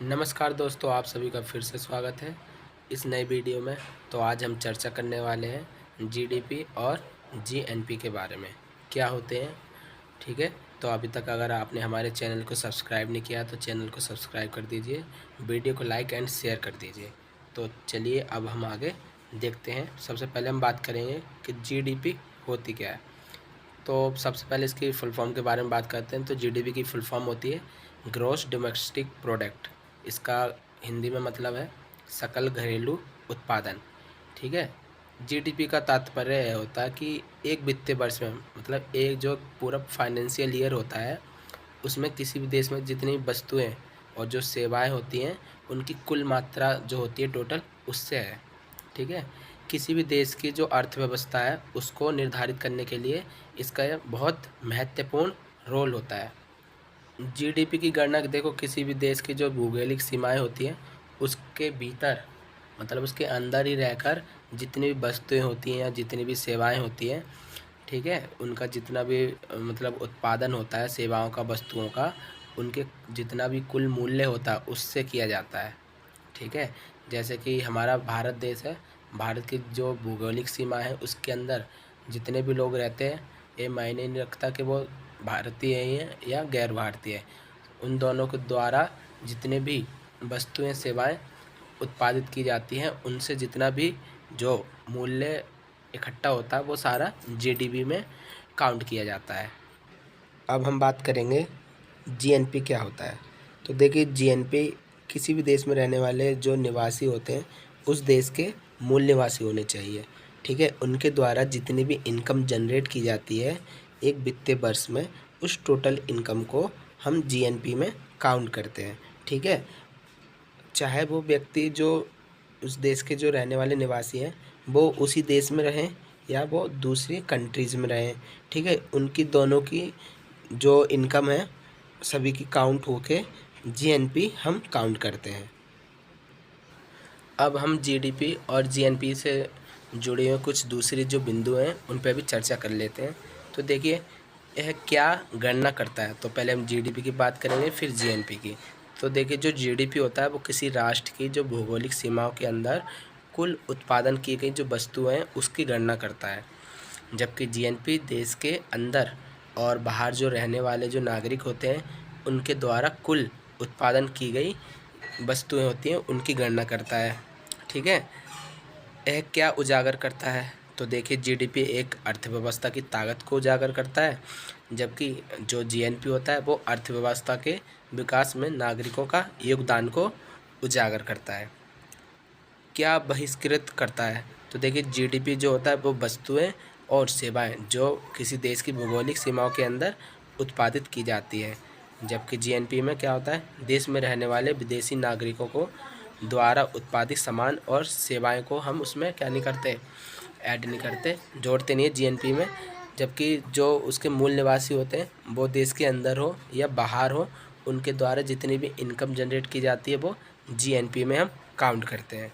नमस्कार दोस्तों, आप सभी का फिर से स्वागत है इस नए वीडियो में। तो आज हम चर्चा करने वाले हैं जीडीपी और जीएनपी के बारे में, क्या होते हैं। ठीक है, तो अभी तक अगर आपने हमारे चैनल को सब्सक्राइब नहीं किया तो चैनल को सब्सक्राइब कर दीजिए, वीडियो को लाइक एंड शेयर कर दीजिए। तो चलिए अब हम आगे देखते हैं। सबसे पहले हम बात करेंगे कि जीडीपी होती क्या है। तो सबसे पहले इसकी फुल फॉर्म के बारे में बात करते हैं। तो जीडीपी की फुल फॉर्म होती है ग्रॉस डोमेस्टिक प्रोडक्ट। इसका हिंदी में मतलब है सकल घरेलू उत्पादन। ठीक है, जीडीपी का तात्पर्य यह होता है कि एक वित्तीय वर्ष में, मतलब एक जो पूरा फाइनेंशियल ईयर होता है, उसमें किसी भी देश में जितनी वस्तुएं और जो सेवाएं होती हैं उनकी कुल मात्रा जो होती है टोटल, उससे है। ठीक है, किसी भी देश की जो अर्थव्यवस्था है उसको निर्धारित करने के लिए इसका यह बहुत महत्वपूर्ण रोल होता है। जीडीपी की गणना देखो, किसी भी देश की जो भौगोलिक सीमाएं होती हैं उसके भीतर, मतलब उसके अंदर ही रहकर जितनी भी वस्तुएं होती हैं या जितनी भी सेवाएं होती हैं, ठीक है, उनका जितना भी मतलब उत्पादन होता है सेवाओं का, वस्तुओं का, उनके जितना भी कुल मूल्य होता है उससे किया जाता है। ठीक है, जैसे कि हमारा भारत देश है, भारत की जो भौगोलिक सीमा है उसके अंदर जितने भी लोग रहते हैं, ये मायने नहीं रखता कि वो भारतीय हैं या गैर भारतीय। उन दोनों के द्वारा जितने भी वस्तुएं सेवाएं उत्पादित की जाती हैं उनसे जितना भी जो मूल्य इकट्ठा होता है वो सारा जीडीपी में काउंट किया जाता है। अब हम बात करेंगे जीएनपी क्या होता है। तो देखिए, जीएनपी किसी भी देश में रहने वाले जो निवासी होते हैं उस देश के मूल निवासी होने चाहिए। ठीक है, उनके द्वारा जितनी भी इनकम जनरेट की जाती है एक वित्तीय वर्ष में, उस टोटल इनकम को हम जीएनपी में काउंट करते हैं। ठीक है, चाहे वो व्यक्ति जो उस देश के जो रहने वाले निवासी हैं वो उसी देश में रहें या वो दूसरी कंट्रीज़ में रहें, ठीक है, उनकी दोनों की जो इनकम है सभी की काउंट होके जीएनपी हम काउंट करते हैं। अब हम जीडीपी और जीएनपी से जुड़े हुए कुछ दूसरी जो बिंदु हैं उन पर भी चर्चा कर लेते हैं। तो देखिए, यह क्या गणना करता है। तो पहले हम जीडीपी की बात करेंगे फिर जीएनपी की। तो देखिए, जो जीडीपी होता है वो किसी राष्ट्र की जो भौगोलिक सीमाओं के अंदर कुल उत्पादन की गई जो वस्तुएं हैं उसकी गणना करता है, जबकि जीएनपी देश के अंदर और बाहर जो रहने वाले जो नागरिक होते हैं उनके द्वारा कुल उत्पादन की गई वस्तुएं होती हैं उनकी गणना करता है। ठीक है, यह क्या उजागर करता है। तो देखिए, जीडीपी एक अर्थव्यवस्था की ताकत को उजागर करता है, जबकि जो जीएनपी होता है वो अर्थव्यवस्था के विकास में नागरिकों का योगदान को उजागर करता है। क्या बहिष्कृत करता है। तो देखिए, जीडीपी जो होता है वो वस्तुएं और सेवाएं जो किसी देश की भौगोलिक सीमाओं के अंदर उत्पादित की जाती है, जबकि जीएनपी में क्या होता है, देश में रहने वाले विदेशी नागरिकों को द्वारा उत्पादित सामान और सेवाएं को हम उसमें क्या नहीं करते, ऐड नहीं करते, जोड़ते नहीं है जीएनपी में। जबकि जो उसके मूल निवासी होते हैं वो देश के अंदर हो या बाहर हो, उनके द्वारा जितनी भी इनकम जनरेट की जाती है वो जीएनपी में हम काउंट करते हैं।